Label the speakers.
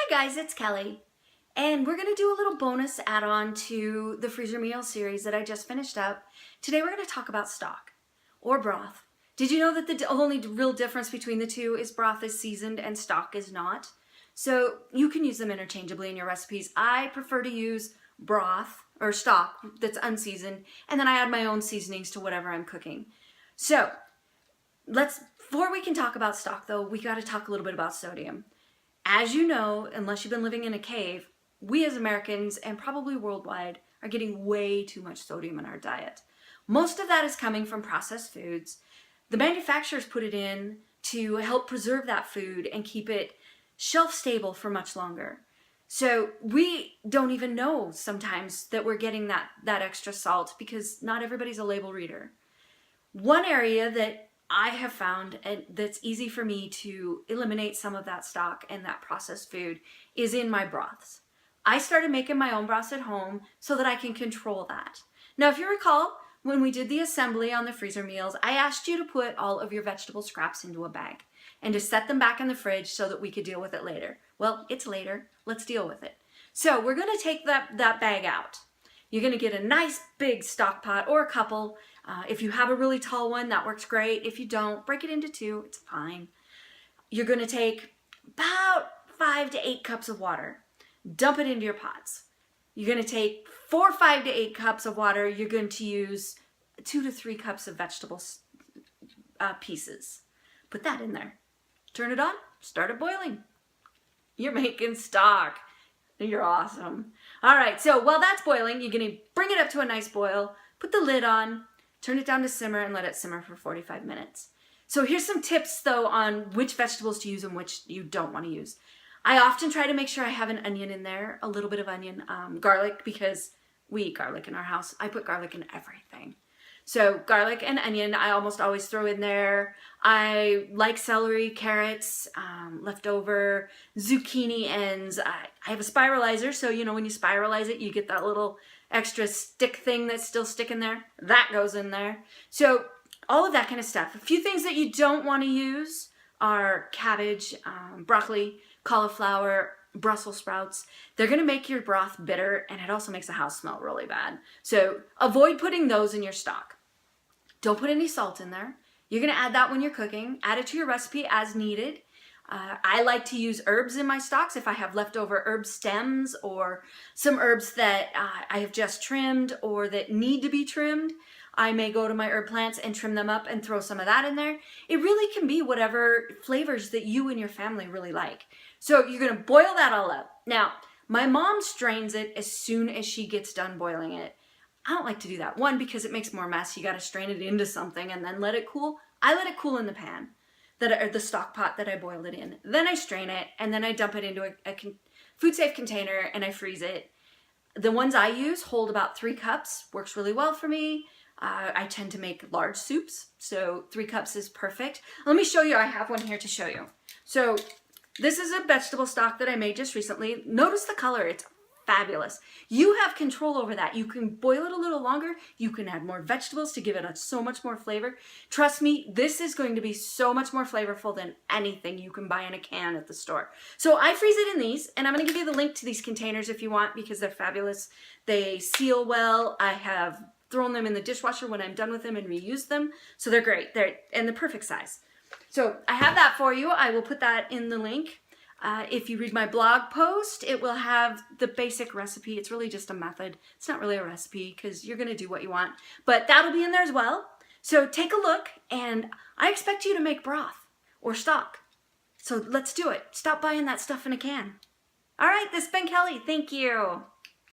Speaker 1: Hi guys, it's Kelly, and we're going to do a little bonus add-on to the freezer meal series that I just finished up. Today we're going to talk about stock or broth. Did you know that the only real difference between the two is broth is seasoned and stock is not? So you can use them interchangeably in your recipes. I prefer to use broth or stock that's unseasoned, and then I add my own seasonings to whatever I'm cooking. So before we can talk about stock though, we got to talk a little bit about sodium. As you know, unless you've been living in a cave, we as Americans and probably worldwide are getting way too much sodium in our diet. Most of that is coming from processed foods. The manufacturers put it in to help preserve that food and keep it shelf stable for much longer. So we don't even know sometimes that we're getting that extra salt because not everybody's a label reader. One area that I have found that's easy for me to eliminate some of that stock and that processed food is in my broths. I started making my own broths at home so that I can control that. Now, if you recall, when we did the assembly on the freezer meals, I asked you to put all of your vegetable scraps into a bag and to set them back in the fridge so that we could deal with it later. Well, it's later. Let's deal with it. So we're going to take that bag out. You're going to get a nice big stock pot or a couple. If you have a really tall one, that works great. If you don't, break it into two. It's fine. You're going to take about 5 to 8 cups of water. Dump it into your pots. You're going to take 5 to 8 cups of water. You're going to use 2 to 3 cups of vegetable pieces. Put that in there. Turn it on. Start it boiling. You're making stock. You're awesome. All right, so while that's boiling, you're going to bring it up to a nice boil, put the lid on, turn it down to simmer, and let it simmer for 45 minutes. So here's some tips, though, on which vegetables to use and which you don't want to use. I often try to make sure I have an onion in there, a little bit of onion, garlic, because we eat garlic in our house. I put garlic in everything. So garlic and onion, I almost always throw in there. I like celery, carrots, leftover zucchini ends. I have a spiralizer, so you know when you spiralize it, you get that little extra stick thing that's still sticking there. That goes in there. So all of that kind of stuff. A few things that you don't want to use are cabbage, broccoli, cauliflower, Brussels sprouts. They're going to make your broth bitter, and it also makes the house smell really bad. So avoid putting those in your stock. Don't put any salt in there. You're going to add that when you're cooking. Add it to your recipe as needed. I like to use herbs in my stocks if I have leftover herb stems or some herbs that I have just trimmed or that need to be trimmed. I may go to my herb plants and trim them up and throw some of that in there. It really can be whatever flavors that you and your family really like. So you're going to boil that all up. Now, my mom strains it as soon as she gets done boiling it. I don't like to do that. One, because it makes more mess. You got to strain it into something and then let it cool. I let it cool in the pan, or the stock pot that I boiled it in. Then I strain it, and then I dump it into a food-safe container, and I freeze it. The ones I use hold about 3 cups. Works really well for me. I tend to make large soups, so 3 cups is perfect. Let me show you. I have one here to show you. So this is a vegetable stock that I made just recently. Notice the color. It's fabulous. You have control over that. You can boil it a little longer. You can add more vegetables to give it so much more flavor. Trust me, this is going to be so much more flavorful than anything you can buy in a can at the store. So I freeze it in these, and I'm going to give you the link to these containers if you want because they're fabulous. They seal well. I have thrown them in the dishwasher when I'm done with them and reused them. So they're great. They're the perfect size. So I have that for you. I will put that in the link. If you read my blog post, it will have the basic recipe. It's really just a method. It's not really a recipe because you're going to do what you want. But that'll be in there as well. So take a look, and I expect you to make broth or stock. So let's do it. Stop buying that stuff in a can. All right, this has been Kelly. Thank you.